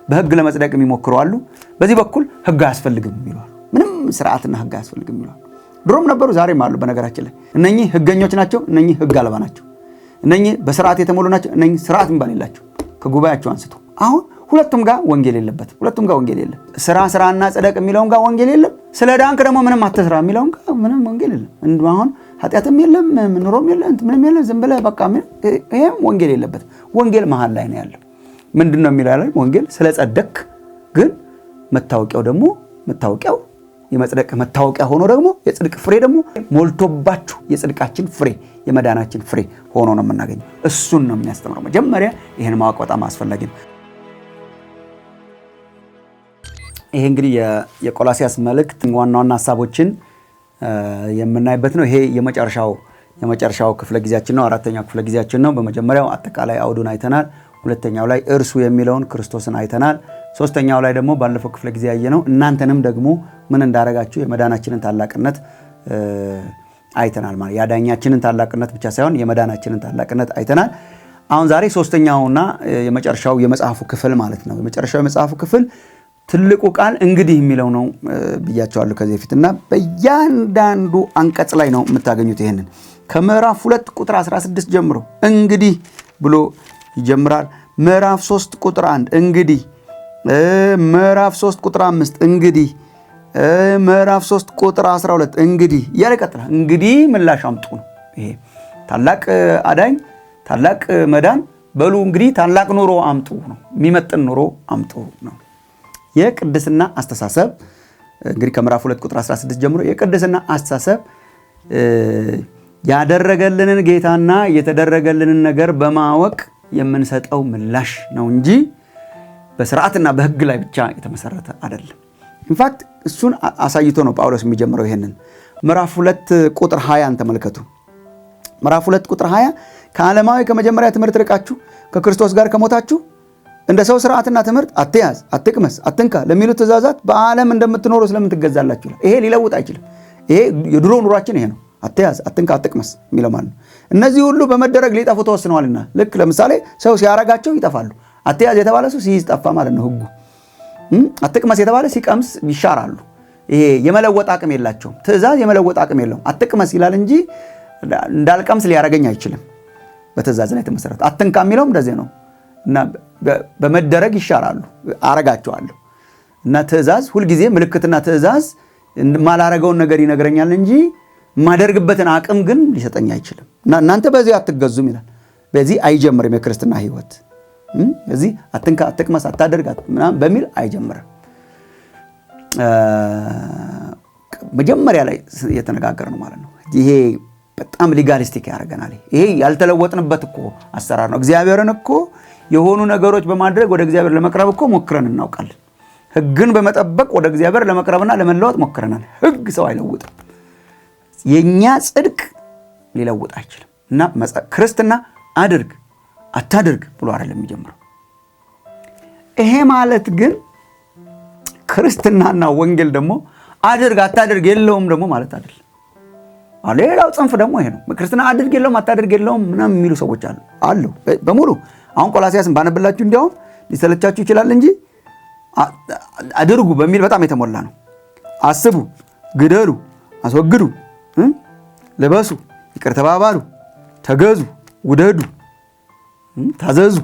በህግ ለመጽደቅ የሚሞክሩ አሉ። በዚህ በኩል ህግ አያስፈልግም ይላሉ። ምንም ስርዓትና ህግ አያስፈልግም ይላሉ። ድሮም ነበሩ ዛሬም አሉ። በነገራችን ላይ እነኚህ ህገኞች ናቸው፣ እነኚህ ህግ አልባ ናቸው። እነኚህ በስርዓት የተሞሉ ናቸው፣ እነኚህ ስርዓት የሚባል የላቸው ከጉባኤያቸው አንስቶ። አሁን ሁለቱም ጋር ወንጌል የለበት። ሁለቱም ጋር ወንጌል የለም። ስራና ጽደቅ የሚለውን ጋር ወንጌል የለም። ስለ ዳንክ ደግሞ ምንም አትስራ የሚለውን ጋር ምንም ወንጌል የለም። አሁን ኃጢአትም የለም፣ ኑሮም የለም፣ ምንም የለም። ዝም ብለህ በቃ ይሄም ወንጌል የለበት። ወንጌል መሀል ላይ ነው ያለው። ምንድነው የሚለው ያለው? ወንጌል ስለ ጸደቅ ግን መታወቂያው የመጽደቅ መታወቂያ ሆኖ ደግሞ የጽድቅ ፍሬ ደግሞ ሞልቶባችሁ የጽድቃችን ፍሬ የመዳናችን ፍሬ ሆኖ ነው የምናገኘው። እሱን ነው የሚያስተምረው። መጀመሪያ ይሄን ማወቅ በጣም አስፈላጊ ነው። ይሄ እንግዲህ የቆላሲያስ መልእክት ዋና ዋና ሐሳቦችን የምናይበት ነው። ይሄ የመጨረሻው ክፍለ ጊዜያችን ነው። አራተኛው ክፍለ ጊዜያችን ነው። በመጀመሪያው አጠቃላይ አውዱን አይተናል። ሁለተኛው ላይ እርሱ የሚለውን ክርስቶስን አይተናል። ሶስተኛው ላይ ደግሞ ባለፈው ክፍለ ጊዜ ያየነው እናንተንም ደግሞ ምን እንዳረጋችሁ የመዳናችንን ታላቅነት አይተናል። ማለት ያዳኛችንን ታላቅነት ብቻ ሳይሆን የመዳናችንን ታላቅነት አይተናል። አሁን ዛሬ ሶስተኛውና የመጨረሻው የመጽሐፉ ክፍል ማለት ነው። የመጨረሻው የመጽሐፉ ክፍል ትልቁ ቃል እንግዲህ የሚለው ነው ብያቸዋለሁ ከዚህ በፊትና በእያንዳንዱ አንቀጽ ላይ ነው የምታገኙት። ይሄንን ከምዕራፍ 2 ቁጥር 16 ጀምሮ እንግዲህ ብሎ ይጀምራል። ምዕራፍ 3 ቁጥር 1 እንግዲህ፣ ምዕራፍ 3 ቁጥር 5 እንግዲህ፣ ምዕራፍ 3 ቁጥር 12 እንግዲህ እያለ ይቀጥላል። እንግዲህ ምላሽ አምጡ ነው። ይሄ ታላቅ አዳኝ ታላቅ መዳን በሉ እንግዲህ ታላቅ ኑሮ አምጡ ነው። የሚመጥን ኑሮ አምጡ ነው። የቅድስና አስተሳሰብ እንግዲህ ከምዕራፍ 2 ቁጥር 16 ጀምሮ የቅድስና አስተሳሰብ ያደረገልንን ጌታና የተደረገልንን ነገር በማወቅ የምንሰጠው ምላሽ ነው እንጂ በስርዓትና በህግ ላይ ብቻ የተመሰረተ አይደለም። ኢንፋክት እሱን አሳይቶ ነው ጳውሎስ የሚጀምረው። ይሄንን ምዕራፍ 2 ቁጥር 20 ተመልከቱ። ምዕራፍ 2 ቁጥር 20 ከዓለማዊ ከመጀመሪያ ትምህርት ርቃችሁ ከክርስቶስ ጋር ከሞታችሁ እንደ ሰው ስርዓትና ትምህርት አትያዝ፣ አትቅመስ፣ አትንካ ለሚሉ ትእዛዛት በዓለም እንደምትኖሩ ስለምን ትገዛላችሁ? ይሄ ሊለውጥ አይችልም። ይሄ የድሮ ኑሯችን ይሄ ነው። አትያዝ፣ አትንካ፣ አትቅመስ የሚለው ማለት ነው። እነዚህ ሁሉ በመደረግ ሊጠፉ ተወስነዋልና። ልክ ለምሳሌ ሰው ሲያረጋቸው ይጠፋሉ። አትያዝ የተባለ ሰው ሲይዝ ጠፋ ማለት ነው ህጉ። አትቅመስ የተባለ ሲቀምስ ይሻራሉ። ይሄ የመለወጥ አቅም የላቸውም። ትእዛዝ የመለወጥ አቅም የለውም። አትቅመስ ይላል እንጂ እንዳልቀምስ ሊያረገኝ አይችልም። በትእዛዝ ላይ ተመሰረተ። አትንካ የሚለውም እንደዚህ ነው እና በመደረግ ይሻራሉ። አረጋቸዋለሁ እና ትእዛዝ ሁልጊዜ ምልክትና ትእዛዝ ማላረገውን ነገር ይነግረኛል እንጂ ማደርግበትን አቅም ግን ሊሰጠኝ አይችልም። እና እናንተ በዚህ አትገዙም ይላል። በዚህ አይጀምርም የክርስትና ህይወት። በዚህ አትንካ፣ አትቅመስ፣ አታደርግ ምናምን በሚል አይጀምርም። መጀመሪያ ላይ የተነጋገር ነው ማለት ነው። ይሄ በጣም ሊጋሊስቲክ ያደርገናል። ይሄ ያልተለወጥንበት እኮ አሰራር ነው። እግዚአብሔርን እኮ የሆኑ ነገሮች በማድረግ ወደ እግዚአብሔር ለመቅረብ እኮ ሞክረን እናውቃለን። ህግን በመጠበቅ ወደ እግዚአብሔር ለመቅረብና ለመለወጥ ሞክረናል። ህግ ሰው አይለውጥም። የኛ ጽድቅ ሊለውጥ አይችልም። እና ክርስትና አድርግ አታድርግ ብሎ አይደለም የሚጀምረው። ይሄ ማለት ግን ክርስትናና ወንጌል ደግሞ አድርግ አታድርግ የለውም ደግሞ ማለት አይደለም። ሌላው ጽንፍ ደግሞ ይሄ ነው። ክርስትና አድርግ የለውም አታድርግ የለውም ምናምን የሚሉ ሰዎች አሉ በሙሉ። አሁን ቆላሲያስን ባነብላችሁ እንዲያውም ሊሰለቻችሁ ይችላል እንጂ አድርጉ በሚል በጣም የተሞላ ነው። አስቡ፣ ግደሉ፣ አስወግዱ፣ ልበሱ፣ ይቅር ተባባሉ፣ ተገዙ፣ ውደዱ፣ ታዘዙ፣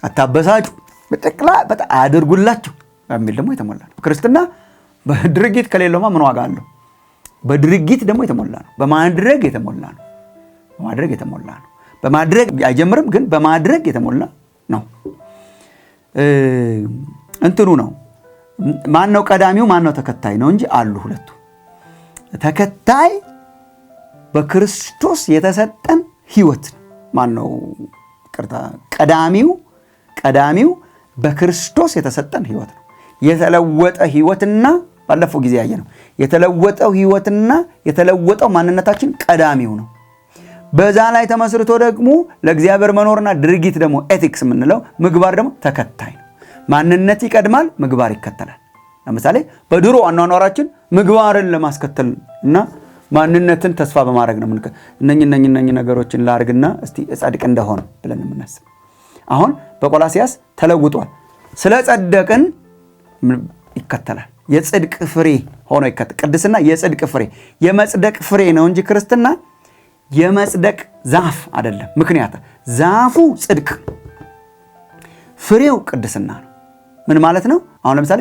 አታበሳጩ፣ በጠቅላላ አድርጉላችሁ በሚል ደግሞ የተሞላ ነው። ክርስትና በድርጊት ከሌለውማ ምን ዋጋ አለው? በድርጊት ደግሞ የተሞላ ነው። በማድረግ የተሞላ ነው። በማድረግ የተሞላ ነው። በማድረግ አይጀምርም፣ ግን በማድረግ የተሞላ ነው። እንትኑ ነው ማን ነው ቀዳሚው ማን ነው ተከታይ ነው እንጂ አሉ ሁለቱ። ተከታይ በክርስቶስ የተሰጠን ህይወት ማን ነው? ቀዳሚው በክርስቶስ የተሰጠን ህይወት ነው። የተለወጠ ህይወትና ባለፈው ጊዜ ያየ ነው። የተለወጠው ህይወትና የተለወጠው ማንነታችን ቀዳሚው ነው። በዛ ላይ ተመስርቶ ደግሞ ለእግዚአብሔር መኖርና ድርጊት ደግሞ ኤቲክስ የምንለው ምግባር ደግሞ ተከታይ ነው። ማንነት ይቀድማል፣ ምግባር ይከተላል። ለምሳሌ በድሮ አኗኗራችን ምግባርን ለማስከተል እና ማንነትን ተስፋ በማድረግ ነው እነኚህ ነገሮችን ላርግና እስቲ ጻድቅ እንደሆነ ብለን የምናስብ። አሁን በቆላሲያስ ተለውጧል። ስለጸደቅን ይከተላል። የጽድቅ ፍሬ ሆኖ ይከተል። ቅድስና የጽድቅ ፍሬ የመጽደቅ ፍሬ ነው እንጂ ክርስትና የመጽደቅ ዛፍ አይደለም። ምክንያት ዛፉ ጽድቅ፣ ፍሬው ቅድስና ነው። ምን ማለት ነው? አሁን ለምሳሌ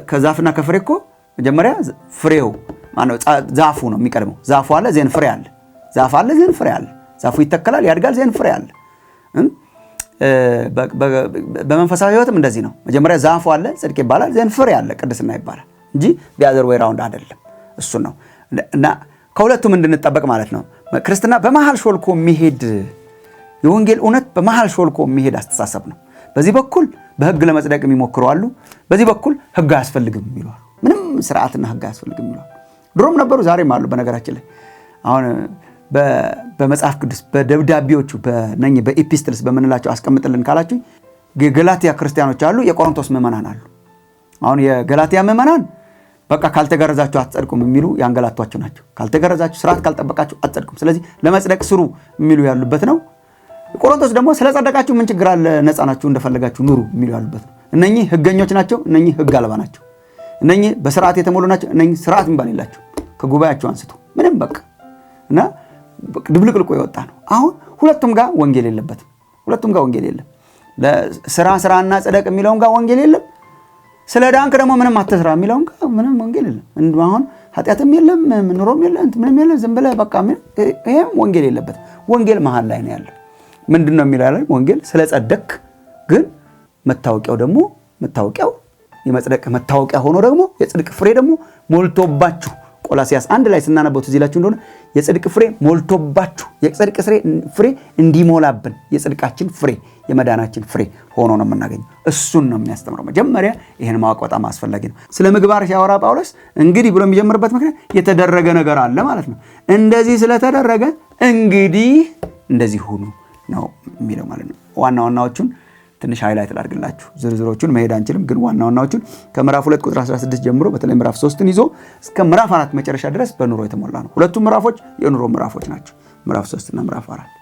ከዛፍና ከፍሬ እኮ መጀመሪያ ፍሬው ማነው? ዛፉ ነው የሚቀድመው። ዛፉ አለ ዜን ፍሬ አለ። ዛፍ አለ ዜን ፍሬ አለ። ዛፉ ይተከላል፣ ያድጋል፣ ዜን ፍሬ አለ። በመንፈሳዊ ህይወትም እንደዚህ ነው። መጀመሪያ ዛፉ አለ ጽድቅ ይባላል፣ ዜን ፍሬ አለ ቅድስና ይባላል እንጂ ቢያዘር ወይ ራውንድ አይደለም። እሱ ነው እና ከሁለቱም እንድንጠበቅ ማለት ነው። ክርስትና በመሃል ሾልኮ የሚሄድ የወንጌል እውነት በመሃል ሾልኮ የሚሄድ አስተሳሰብ ነው። በዚህ በኩል በህግ ለመጽደቅ የሚሞክሩ አሉ። በዚህ በኩል ህግ አያስፈልግም የሚሉ አሉ። ምንም ስርዓትና ህግ አያስፈልግም የሚሉ አሉ። ድሮም ነበሩ፣ ዛሬም አሉ። በነገራችን ላይ አሁን በመጽሐፍ ቅዱስ በደብዳቤዎቹ በኤፒስትልስ በምንላቸው አስቀምጥልን ካላችሁ የገላትያ ክርስቲያኖች አሉ፣ የቆሮንቶስ ምዕመናን አሉ። አሁን የገላትያ ምዕመናን በቃ ካልተገረዛችሁ አትጸድቁም የሚሉ ያንገላቷቸው ናቸው። ካልተገረዛችሁ ስርዓት ካልጠበቃችሁ አትጸድቁም፣ ስለዚህ ለመጽደቅ ስሩ የሚሉ ያሉበት ነው። ቆሮንቶስ ደግሞ ስለጸደቃችሁ ምን ችግር አለ፣ ነፃ ናችሁ፣ እንደፈለጋችሁ ኑሩ የሚሉ ያሉበት ነው። እነኚህ ህገኞች ናቸው፣ እነኚህ ህግ አልባ ናቸው። እነኚህ በስርዓት የተሞሉ ናቸው፣ እነኚህ ስርዓት የሚባል የላቸው። ከጉባኤያችሁ አንስቶ ምንም በቃ እና ድብልቅልቆ የወጣ ነው። አሁን ሁለቱም ጋር ወንጌል የለበትም። ሁለቱም ጋር ወንጌል የለም። ስራና ጽደቅ የሚለውም ጋር ወንጌል የለም። ስለ ዳንክ ደግሞ ምንም አትስራ የሚለውም ጋር ምንም ወንጌል የለም። አሁን ኃጢአትም የለም፣ ኑሮም የለም፣ ምንም የለም። ዝም ብለህ በቃ ይሄም ወንጌል የለበትም። ወንጌል መሀል ላይ ነው ያለው። ምንድን ነው የሚለው ወንጌል? ስለ ጸደቅ ግን መታወቂያው የመጽደቅ መታወቂያ ሆኖ ደግሞ የጽድቅ ፍሬ ደግሞ ሞልቶባችሁ ቆላስይስ 1 ላይ ስናነበው ትዝ ይላችሁ እንደሆነ የጽድቅ ፍሬ ሞልቶባችሁ የጽድቅ ፍሬ እንዲሞላብን የጽድቃችን ፍሬ የመዳናችን ፍሬ ሆኖ ነው የምናገኘው። እሱን ነው የሚያስተምረው። መጀመሪያ ይሄን ማወቅ በጣም አስፈላጊ ነው። ስለ ምግባር ሲያወራ ጳውሎስ እንግዲህ ብሎ የሚጀምርበት ምክንያት የተደረገ ነገር አለ ማለት ነው። እንደዚህ ስለተደረገ እንግዲህ እንደዚህ ሁኑ ነው የሚለው ማለት ነው። ዋና ዋናዎቹን ትንሽ ሃይላይት ላድርግላችሁ። ዝርዝሮቹን መሄድ አንችልም፣ ግን ዋና ዋናዎቹን ከምዕራፍ 2 ቁጥር 16 ጀምሮ በተለይ ምዕራፍ 3ን ይዞ እስከ ምዕራፍ 4 መጨረሻ ድረስ በኑሮ የተሞላ ነው። ሁለቱም ምዕራፎች የኑሮ ምዕራፎች ናቸው፣ ምዕራፍ 3 እና ምዕራፍ 4።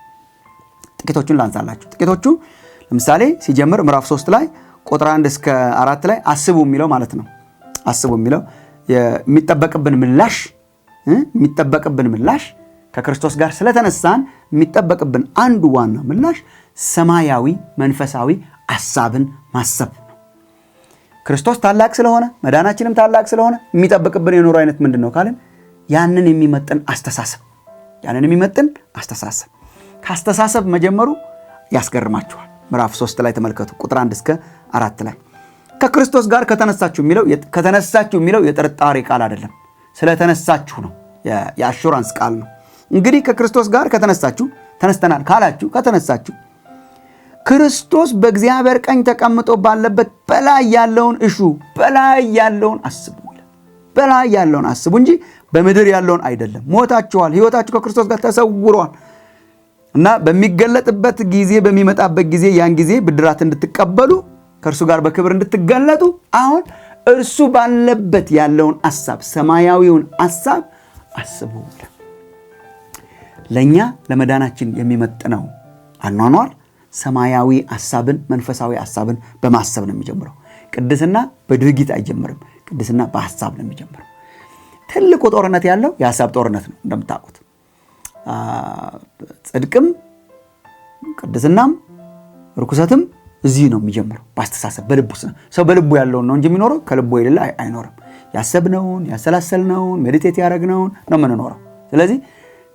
ጥቂቶቹን ላንሳላችሁ። ጥቂቶቹ ለምሳሌ ሲጀምር ምዕራፍ 3 ላይ ቁጥር 1 እስከ 4 ላይ አስቡ የሚለው ማለት ነው። አስቡ የሚለው የሚጠበቅብን ምላሽ ከክርስቶስ ጋር ስለተነሳን የሚጠበቅብን አንዱ ዋና ምላሽ ሰማያዊ መንፈሳዊ ሐሳብን ማሰብ ነው። ክርስቶስ ታላቅ ስለሆነ መዳናችንም ታላቅ ስለሆነ የሚጠበቅብን የኑሮ አይነት ምንድነው ካልን ያንን የሚመጥን አስተሳሰብ ከአስተሳሰብ መጀመሩ ያስገርማችኋል። ምዕራፍ 3 ላይ ተመልከቱ። ቁጥር 1 እስከ 4 ላይ ከክርስቶስ ጋር ከተነሳችሁ የሚለው የጥርጣሬ ቃል አይደለም፣ ስለተነሳችሁ ነው። የአሹራንስ ቃል ነው። እንግዲህ ከክርስቶስ ጋር ተነስተናል ካላችሁ ከተነሳችሁ ክርስቶስ በእግዚአብሔር ቀኝ ተቀምጦ ባለበት በላይ ያለውን እሹ፣ በላይ ያለውን አስቡ ይላል። በላይ ያለውን አስቡ እንጂ በምድር ያለውን አይደለም። ሞታችኋል፣ ሕይወታችሁ ከክርስቶስ ጋር ተሰውሯል እና በሚገለጥበት ጊዜ በሚመጣበት ጊዜ ያን ጊዜ ብድራት እንድትቀበሉ ከእርሱ ጋር በክብር እንድትገለጡ አሁን እርሱ ባለበት ያለውን ሐሳብ ሰማያዊውን ሐሳብ አስቡ ይላል። ለኛ ለመዳናችን የሚመጥነው አኗኗር ሰማያዊ ሐሳብን መንፈሳዊ ሐሳብን በማሰብ ነው የሚጀምረው። ቅድስና በድርጊት አይጀምርም። ቅድስና በሐሳብ ነው የሚጀምረው። ትልቁ ጦርነት ያለው የሐሳብ ጦርነት ነው እንደምታውቁት። ጽድቅም ቅድስናም ርኩሰትም እዚህ ነው የሚጀምረው፣ በአስተሳሰብ በልቡ ነው። ሰው በልቡ ያለውን ነው እንጂ የሚኖረው ከልቡ የሌለ አይኖርም። ያሰብነውን ያሰላሰልነውን ሜዲቴት ያደረግነውን ነው የምንኖረው። ስለዚህ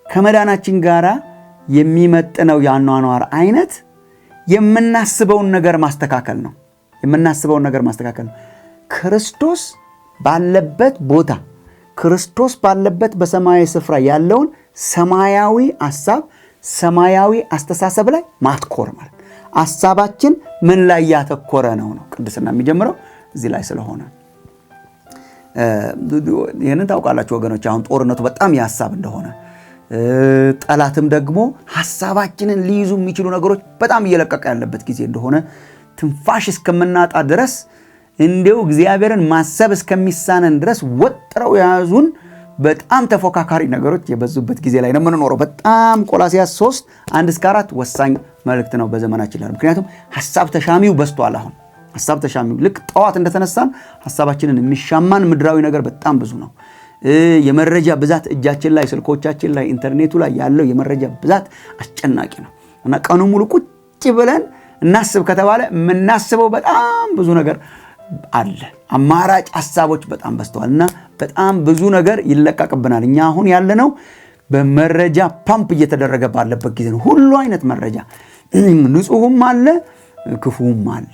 ከመዳናችን ጋራ የሚመጥነው የአኗኗር አይነት የምናስበውን ነገር ማስተካከል ነው። ክርስቶስ ባለበት ቦታ ክርስቶስ ባለበት በሰማያዊ ስፍራ ያለውን ሰማያዊ ሐሳብ ሰማያዊ አስተሳሰብ ላይ ማትኮር ማለት ሐሳባችን ምን ላይ ያተኮረ ነው። ቅድስና የሚጀምረው እዚህ ላይ ስለሆነ ይህንን ታውቃላችሁ ወገኖች። አሁን ጦርነቱ በጣም የሐሳብ እንደሆነ ጠላትም ደግሞ ሐሳባችንን ሊይዙ የሚችሉ ነገሮች በጣም እየለቀቀ ያለበት ጊዜ እንደሆነ ትንፋሽ እስከምናጣ ድረስ እንዲሁ እግዚአብሔርን ማሰብ እስከሚሳነን ድረስ ወጥረው የያዙን በጣም ተፎካካሪ ነገሮች የበዙበት ጊዜ ላይ ነው የምንኖረው። በጣም ቆላስይስ 3 1 እስከ 4 ወሳኝ መልእክት ነው በዘመናችን ላይ። ምክንያቱም ሐሳብ ተሻሚው በዝቷል። አሁን ሐሳብ ተሻሚ ልክ ጠዋት እንደተነሳን ሐሳባችንን የሚሻማን ምድራዊ ነገር በጣም ብዙ ነው። የመረጃ ብዛት እጃችን ላይ ስልኮቻችን ላይ ኢንተርኔቱ ላይ ያለው የመረጃ ብዛት አስጨናቂ ነው እና ቀኑ ሙሉ ቁጭ ብለን እናስብ ከተባለ የምናስበው በጣም ብዙ ነገር አለ። አማራጭ ሐሳቦች በጣም በዝተዋልና በጣም ብዙ ነገር ይለቀቅብናል። እኛ አሁን ያለነው በመረጃ ፓምፕ እየተደረገ ባለበት ጊዜ ነው። ሁሉ አይነት መረጃ ንጹህም አለ ክፉም አለ።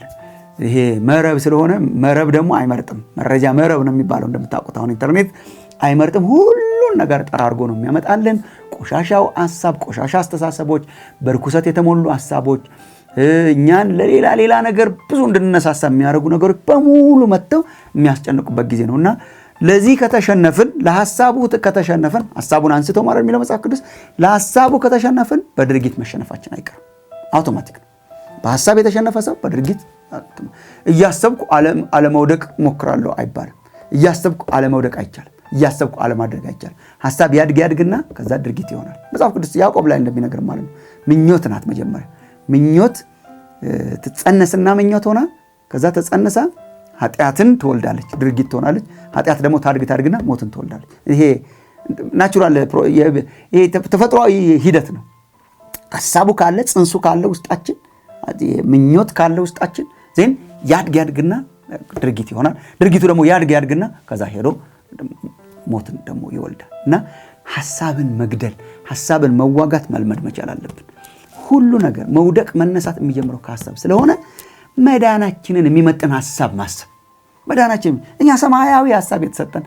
ይሄ መረብ ስለሆነ መረብ ደግሞ አይመርጥም። መረጃ መረብ ነው የሚባለው እንደምታውቁት። አሁን ኢንተርኔት አይመርጥም። ሁሉን ነገር ጠራርጎ ነው የሚያመጣልን። ቆሻሻው ሐሳብ፣ ቆሻሻ አስተሳሰቦች፣ በርኩሰት የተሞሉ ሐሳቦች እኛን ለሌላ ነገር ብዙ እንድንነሳሳ የሚያደርጉ ነገሮች በሙሉ መጥተው የሚያስጨንቁበት ጊዜ ነውና ለዚህ ከተሸነፍን፣ ለሐሳቡ ከተሸነፍን፣ ሐሳቡን አንስቶ ማለት የሚለው መጽሐፍ ቅዱስ ለሐሳቡ ከተሸነፍን በድርጊት መሸነፋችን አይቀርም። አውቶማቲክ ነው። በሐሳብ የተሸነፈ ሰው በድርጊት እያሰብኩ አለመውደቅ ሞክራለሁ አይባልም። እያሰብኩ አለመውደቅ አይቻልም። እያሰብኩ አለማድረግ አይቻልም። ሐሳብ ያድግና ከዛ ድርጊት ይሆናል። መጽሐፍ ቅዱስ ያዕቆብ ላይ እንደሚነግር ማለት ነው። ምኞት ናት መጀመሪያ። ምኞት ትጸነስና ምኞት ሆና ከዛ ተጸነሳ ኃጢአትን ትወልዳለች፣ ድርጊት ትሆናለች። ኃጢአት ደግሞ ታድግና ሞትን ትወልዳለች። ይሄ ናቹራል ይሄ ተፈጥሯዊ ሂደት ነው። ሐሳቡ ካለ ጽንሱ ካለ ውስጣችን ምኞት ካለ ውስጣችን ዜን ያድግና ድርጊት ይሆናል። ድርጊቱ ደግሞ ያድግና ከዛ ሄዶ ሞትን ደግሞ ይወልዳል። እና ሐሳብን መግደል፣ ሐሳብን መዋጋት መልመድ መቻል አለብን። ሁሉ ነገር መውደቅ መነሳት የሚጀምረው ከሐሳብ ስለሆነ መዳናችንን የሚመጥን ሐሳብ ማሰብ። መዳናችን እኛ ሰማያዊ ሐሳብ የተሰጠን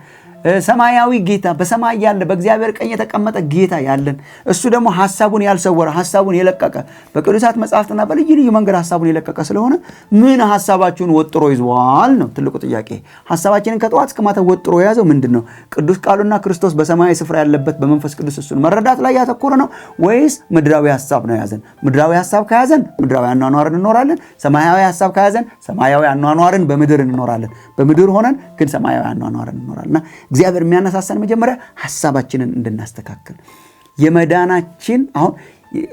ሰማያዊ ጌታ በሰማይ ያለ በእግዚአብሔር ቀኝ የተቀመጠ ጌታ ያለን እሱ ደግሞ ሐሳቡን ያልሰወረ ሐሳቡን የለቀቀ በቅዱሳት መጻሕፍትና በልዩ ልዩ መንገድ ሐሳቡን የለቀቀ ስለሆነ ምን ሐሳባችሁን ወጥሮ ይዟል ነው ትልቁ ጥያቄ። ሐሳባችንን ከጠዋት እስከ ማታ ወጥሮ የያዘው ምንድነው? ቅዱስ ቃሉና ክርስቶስ በሰማያዊ ስፍራ ያለበት በመንፈስ ቅዱስ እሱን መረዳት ላይ ያተኮረ ነው ወይስ ምድራዊ ሐሳብ ነው ያዘን? ምድራዊ ሐሳብ ከያዘን ምድራዊ አኗኗርን እንኖራለን። ሰማያዊ ሐሳብ ከያዘን ሰማያዊ አኗኗርን በምድር እንኖራለን። በምድር ሆነን ግን ሰማያዊ አኗኗርን እንኖራለንና እግዚአብሔር የሚያነሳሳን መጀመሪያ ሐሳባችንን እንድናስተካክል የመዳናችን አሁን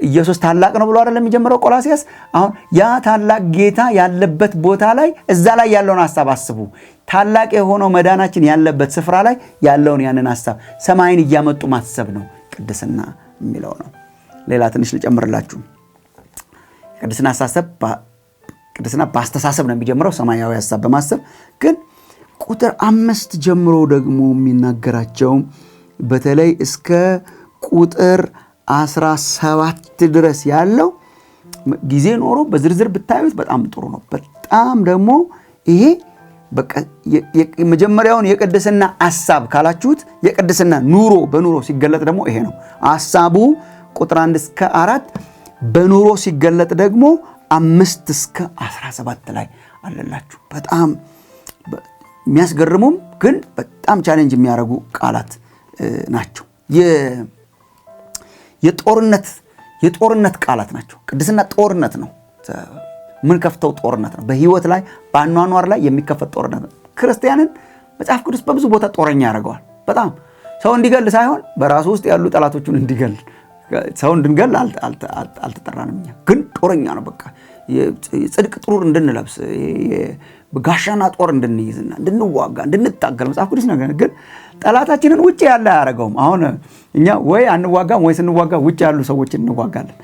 ኢየሱስ ታላቅ ነው ብሎ አይደለም የሚጀምረው ቆላስይስ። አሁን ያ ታላቅ ጌታ ያለበት ቦታ ላይ እዛ ላይ ያለውን ሐሳብ አስቡ። ታላቅ የሆነው መዳናችን ያለበት ስፍራ ላይ ያለውን ያንን ሐሳብ ሰማይን እያመጡ ማሰብ ነው ቅድስና የሚለው ነው። ሌላ ትንሽ ልጨምርላችሁ። ቅድስና በአስተሳሰብ ነው የሚጀምረው፣ ሰማያዊ ሐሳብ በማሰብ ግን ቁጥር 5 ጀምሮ ደግሞ የሚናገራቸው በተለይ እስከ ቁጥር 17 ድረስ ያለው ጊዜ ኖሮ በዝርዝር ብታዩት በጣም ጥሩ ነው። በጣም ደግሞ ይሄ በቃ የመጀመሪያውን የቅድስና ሐሳብ ካላችሁት የቅድስና ኑሮ በኑሮ ሲገለጥ ደግሞ ይሄ ነው ሐሳቡ። ቁጥር 1 እስከ 4 በኑሮ ሲገለጥ ደግሞ 5 እስከ 17 ላይ አለላችሁ። በጣም የሚያስገርሙም ግን በጣም ቻሌንጅ የሚያደርጉ ቃላት ናቸው። የጦርነት ቃላት ናቸው። ቅድስና ጦርነት ነው። ምን ከፍተው ጦርነት ነው። በህይወት ላይ በአኗኗር ላይ የሚከፈት ጦርነት ነው። ክርስቲያንን መጽሐፍ ቅዱስ በብዙ ቦታ ጦረኛ ያደርገዋል። በጣም ሰው እንዲገል ሳይሆን በራሱ ውስጥ ያሉ ጠላቶቹን እንዲገል። ሰው እንድንገል አልተጠራንም። እኛ ግን ጦረኛ ነው። በቃ የጽድቅ ጥሩር እንድንለብስ ጋሻና ጦር እንድንይዝና እንድንዋጋ እንድንታገል መጽሐፍ ቅዱስ ነገር ግን ጠላታችንን ውጭ ያለ አያደርገውም። አሁን እኛ ወይ አንዋጋም ወይ ስንዋጋ ውጭ ያሉ ሰዎችን እንዋጋለን።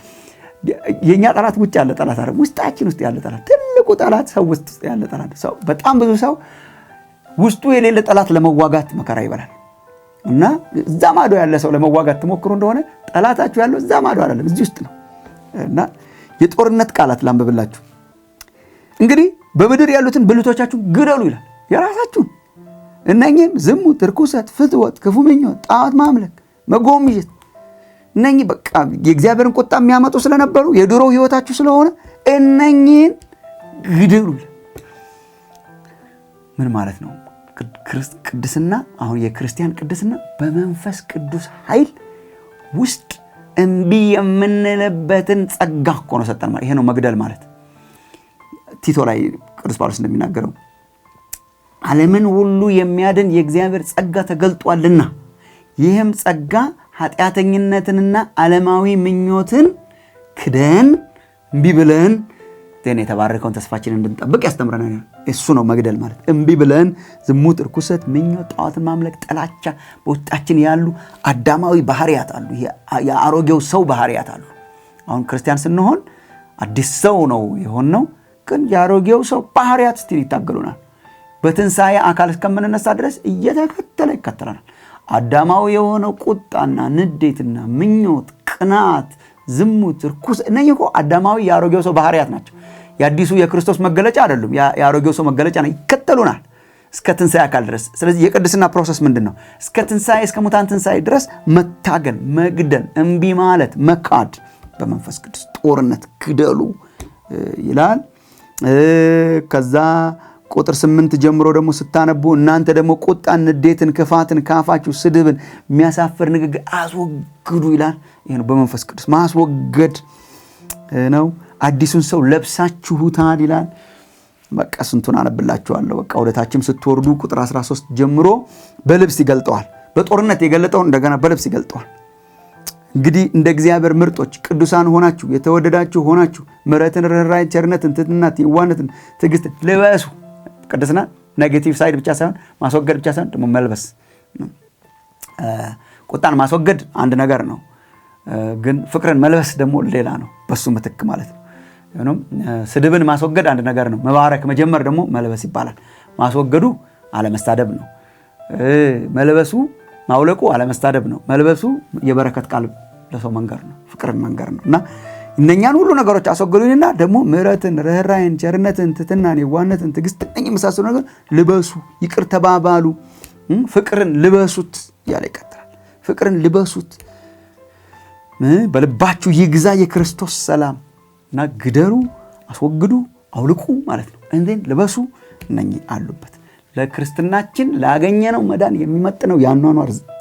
የኛ ጠላት ውጭ ያለ ጠላት አይደለም፣ ውስጣችን ውስጥ ያለ ጠላት። ትልቁ ጠላት ሰው ውስጥ ያለ ጠላት። ሰው በጣም ብዙ ሰው ውስጡ የሌለ ጠላት ለመዋጋት መከራ ይበላል። እና እዛ ማዶ ያለ ሰው ለመዋጋት ትሞክሩ እንደሆነ ጠላታችሁ ያለው እዛ ማዶ አይደለም፣ እዚህ ውስጥ ነው። እና የጦርነት ቃላት ላንብብላችሁ። እንግዲህ በምድር ያሉትን ብልቶቻችሁ ግደሉ ይላል። የራሳችሁን እነኚህም ዝሙት፣ ርኩሰት፣ ፍትወት፣ ክፉ ምኞት፣ ጣዖት ማምለክ፣ መጎምጀት እነኚህ በቃ የእግዚአብሔርን ቁጣ የሚያመጡ ስለነበሩ የድሮ ህይወታችሁ ስለሆነ እነኚህን ግደሉ። ምን ማለት ነው? ቅድስና አሁን የክርስቲያን ቅድስና በመንፈስ ቅዱስ ኃይል ውስጥ እምቢ የምንልበትን ጸጋ እኮ ነው ሰጠን ማለት። ይሄ ነው መግደል ማለት። ቲቶ ላይ ቅዱስ ጳውሎስ እንደሚናገረው ዓለምን ሁሉ የሚያድን የእግዚአብሔር ጸጋ ተገልጧልና ይህም ጸጋ ኃጢአተኝነትንና ዓለማዊ ምኞትን ክደን እምቢ ብለን ቴን የተባረከውን ተስፋችንን እንድንጠብቅ ያስተምረናል። እሱ ነው መግደል ማለት። እምቢ ብለን ዝሙት፣ ርኩሰት፣ ምኞት፣ ጣዖትን ማምለክ፣ ጥላቻ በውስጣችን ያሉ አዳማዊ ባህሪያት አሉ። የአሮጌው ሰው ባህሪያት አሉ። አሁን ክርስቲያን ስንሆን አዲስ ሰው ነው የሆነው፣ ግን የአሮጌው ሰው ባህሪያት ስቲል ይታገሉናል። በትንሣኤ አካል እስከምንነሳ ድረስ እየተከተለ ይከተለናል። አዳማዊ የሆነው ቁጣና ንዴትና ምኞት፣ ቅናት፣ ዝሙት፣ ርኩስ እነዚህ እኮ አዳማዊ የአሮጌው ሰው ባህሪያት ናቸው። የአዲሱ የክርስቶስ መገለጫ አይደሉም። የአሮጌው ሰው መገለጫ ነው። ይከተሉናል እስከ ትንሣኤ አካል ድረስ። ስለዚህ የቅድስና ፕሮሰስ ምንድን ነው? እስከ ትንሣኤ እስከ ሙታን ትንሣኤ ድረስ መታገል፣ መግደል፣ እምቢ ማለት፣ መካድ፣ በመንፈስ ቅዱስ ጦርነት ግደሉ ይላል። ከዛ ቁጥር 8 ጀምሮ ደግሞ ስታነቡ እናንተ ደግሞ ቁጣን፣ ንዴትን፣ ክፋትን ከአፋችሁ ስድብን፣ የሚያሳፍር ንግግር አስወግዱ ይላል። ይሄ ነው በመንፈስ ቅዱስ ማስወገድ ነው። አዲሱን ሰው ለብሳችሁታል ይላል። በቃ ስንቱን አነብላችኋለሁ። በቃ ወደታችም ስትወርዱ ቁጥር 13 ጀምሮ በልብስ ይገልጠዋል። በጦርነት የገለጠውን እንደገና በልብስ ይገልጠዋል። እንግዲህ እንደ እግዚአብሔር ምርጦች ቅዱሳን ሆናችሁ የተወደዳችሁ ሆናችሁ ምሕረትን፣ ርኅራኄን፣ ቸርነትን፣ ትሕትናን፣ የዋህነትን፣ ትዕግስትን ልበሱ። ቅድስና ኔጌቲቭ ሳይድ ብቻ ሳይሆን ማስወገድ ብቻ ሳይሆን ደግሞ መልበስ። ቁጣን ማስወገድ አንድ ነገር ነው፣ ግን ፍቅርን መልበስ ደግሞ ሌላ ነው። በሱ ምትክ ማለት ነው። ስድብን ማስወገድ አንድ ነገር ነው። መባረክ መጀመር ደግሞ መልበስ ይባላል። ማስወገዱ አለመሳደብ ነው። መልበሱ ማውለቁ አለመሳደብ ነው። መልበሱ የበረከት ቃል ለሰው መንገር ነው፣ ፍቅርን መንገር ነው። እና እነኛን ሁሉ ነገሮች አስወገዱኝና ደግሞ ምሕረትን፣ ርኅራኄን፣ ቸርነትን፣ ትሕትናን፣ የዋህነትን፣ ትዕግስትን የመሳሰሉ ነገር ልበሱ፣ ይቅር ተባባሉ፣ ፍቅርን ልበሱት እያለ ይቀጥላል። ፍቅርን ልበሱት፣ በልባችሁ ይግዛ የክርስቶስ ሰላም እና ግደሉ፣ አስወግዱ፣ አውልቁ ማለት ነው። እንዴን ልበሱ እነኚህ አሉበት። ለክርስትናችን ላገኘነው መዳን የሚመጥነው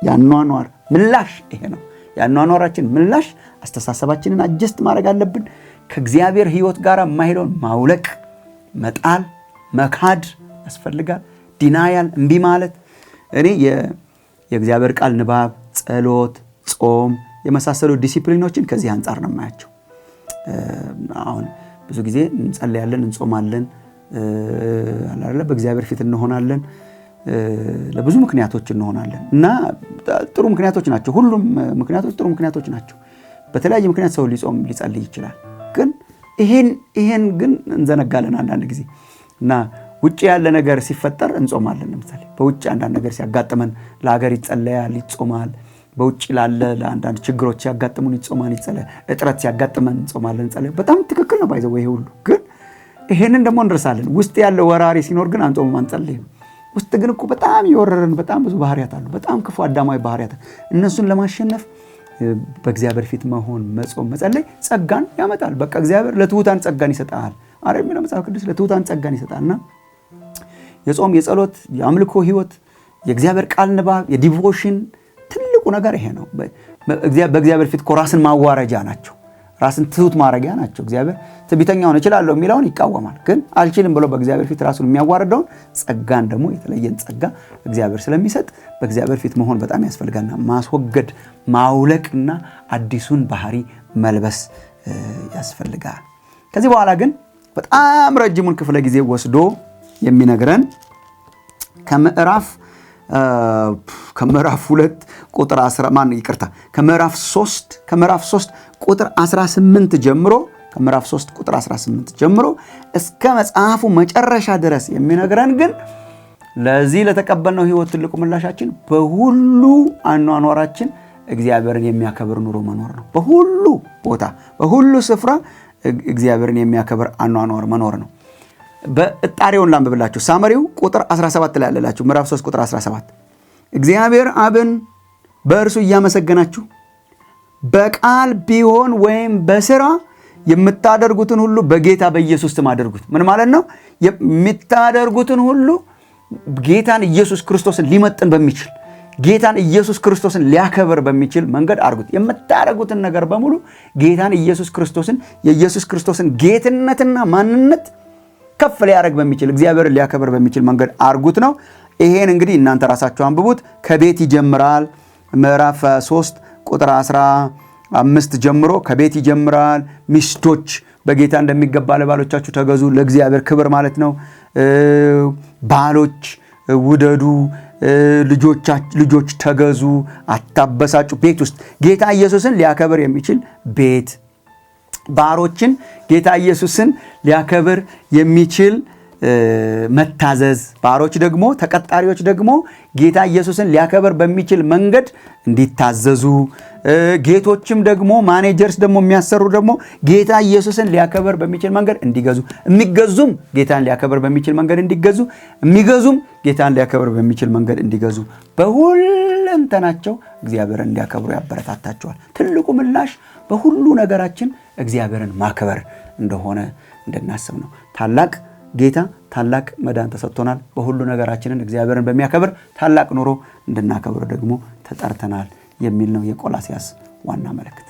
ያኗኗር ምላሽ ይሄ ነው። ያኗኗራችን ምላሽ አስተሳሰባችንን አጀስት ማድረግ አለብን። ከእግዚአብሔር ሕይወት ጋር የማይሄደውን ማውለቅ፣ መጣል፣ መካድ ያስፈልጋል። ዲናያል፣ እምቢ ማለት። እኔ የእግዚአብሔር ቃል ንባብ፣ ጸሎት፣ ጾም የመሳሰሉ ዲሲፕሊኖችን ከዚህ አንጻር ነው የማያቸው። አሁን ብዙ ጊዜ እንጸልያለን፣ እንጾማለን፣ በእግዚአብሔር ፊት እንሆናለን፣ ለብዙ ምክንያቶች እንሆናለን እና ጥሩ ምክንያቶች ናቸው። ሁሉም ምክንያቶች ጥሩ ምክንያቶች ናቸው። በተለያየ ምክንያት ሰው ሊጾም ሊጸልይ ይችላል። ግን ይሄን ግን እንዘነጋለን አንዳንድ ጊዜ እና ውጭ ያለ ነገር ሲፈጠር እንጾማለን። ለምሳሌ በውጭ አንዳንድ ነገር ሲያጋጥመን ለሀገር ይጸለያል፣ ይጾማል። በውጭ ላለ ለአንዳንድ ችግሮች ሲያጋጥሙን ይጾማል፣ ይጸለያል። እጥረት ሲያጋጥመን እንጾማለን፣ እንጸለያለን። በጣም ትክክል ነው። ባይዘው ይሄ ሁሉ ግን ይሄንን ደግሞ እንረሳለን። ውስጥ ያለ ወራሪ ሲኖር ግን አንጾምም፣ አንጸልይም። ውስጥ ግን እኮ በጣም የወረረን በጣም ብዙ ባህሪያት አሉ፣ በጣም ክፉ አዳማዊ ባህሪያት። እነሱን ለማሸነፍ በእግዚአብሔር ፊት መሆን፣ መጾም፣ መጸለይ ጸጋን ያመጣል። በቃ እግዚአብሔር ለትሑታን ጸጋን ይሰጣል። አረ የሚለው መጽሐፍ ቅዱስ ለትሑታን ጸጋን ይሰጣልና የጾም፣ የጸሎት፣ የአምልኮ ህይወት፣ የእግዚአብሔር ቃል ንባብ፣ የዲቮሽን ትልቁ ነገር ይሄ ነው። በእግዚአብሔር ፊት እኮ ራስን ማዋረጃ ናቸው፣ ራስን ትሑት ማድረጊያ ናቸው። እግዚአብሔር ትዕቢተኛውን እችላለሁ የሚለውን ይቃወማል። ግን አልችልም ብሎ በእግዚአብሔር ፊት ራሱን የሚያዋርደውን ጸጋን ደግሞ የተለየን ጸጋ እግዚአብሔር ስለሚሰጥ በእግዚአብሔር ፊት መሆን በጣም ያስፈልጋልና ማስወገድ፣ ማውለቅና አዲሱን ባህሪ መልበስ ያስፈልጋል። ከዚህ በኋላ ግን በጣም ረጅሙን ክፍለ ጊዜ ወስዶ የሚነግረን ከምዕራፍ 2 ቁጥር 10 ከምዕራፍ 3 ቁጥር 18 ጀምሮ ከምዕራፍ 3 ቁጥር 18 ጀምሮ እስከ መጽሐፉ መጨረሻ ድረስ የሚነግረን ግን ለዚህ ለተቀበልነው ህይወት ትልቁ ምላሻችን በሁሉ አኗኗራችን እግዚአብሔርን የሚያከብር ኑሮ መኖር ነው። በሁሉ ቦታ በሁሉ ስፍራ እግዚአብሔርን የሚያከብር አኗኗር መኖር ነው። በእጣሪውን ላንብብላችሁ። ሳመሪው ቁጥር 17 ላይ ያለላችሁ ምዕራፍ 3 ቁጥር 17 እግዚአብሔር አብን በእርሱ እያመሰገናችሁ በቃል ቢሆን ወይም በሥራ የምታደርጉትን ሁሉ በጌታ በኢየሱስ ስም አድርጉት። ምን ማለት ነው? የምታደርጉትን ሁሉ ጌታን ኢየሱስ ክርስቶስን ሊመጥን በሚችል ጌታን ኢየሱስ ክርስቶስን ሊያከብር በሚችል መንገድ አድርጉት። የምታደርጉትን ነገር በሙሉ ጌታን ኢየሱስ ክርስቶስን የኢየሱስ ክርስቶስን ጌትነትና ማንነት ከፍ ሊያደርግ በሚችል እግዚአብሔርን ሊያከብር በሚችል መንገድ አድርጉት ነው። ይሄን እንግዲህ እናንተ ራሳችሁ አንብቡት። ከቤት ይጀምራል። ምዕራፍ 3 ቁጥር 15 ጀምሮ ከቤት ይጀምራል። ሚስቶች በጌታ እንደሚገባ ለባሎቻችሁ ተገዙ፣ ለእግዚአብሔር ክብር ማለት ነው። ባሎች ውደዱ፣ ልጆች ተገዙ፣ አታበሳጩ። ቤት ውስጥ ጌታ ኢየሱስን ሊያከብር የሚችል ቤት፣ ባሮችን ጌታ ኢየሱስን ሊያከብር የሚችል መታዘዝ፣ ባሮች ደግሞ ተቀጣሪዎች ደግሞ ጌታ ኢየሱስን ሊያከብር በሚችል መንገድ እንዲታዘዙ፣ ጌቶችም ደግሞ ማኔጀርስ ደግሞ የሚያሰሩ ደግሞ ጌታ ኢየሱስን ሊያከብር በሚችል መንገድ እንዲገዙ፣ የሚገዙም ጌታን ሊያከብር በሚችል መንገድ እንዲገዙ፣ የሚገዙም ጌታን ሊያከብር በሚችል መንገድ እንዲገዙ፣ በሁለንተናቸው እግዚአብሔርን እንዲያከብሩ ያበረታታቸዋል። ትልቁ ምላሽ በሁሉ ነገራችን እግዚአብሔርን ማክበር እንደሆነ እንድናስብ ነው። ታላቅ ጌታ ታላቅ መዳን ተሰጥቶናል። በሁሉ ነገራችንን እግዚአብሔርን በሚያከብር ታላቅ ኑሮ እንድናከብር ደግሞ ተጠርተናል የሚል ነው የቆላስይስ ዋና መልእክት።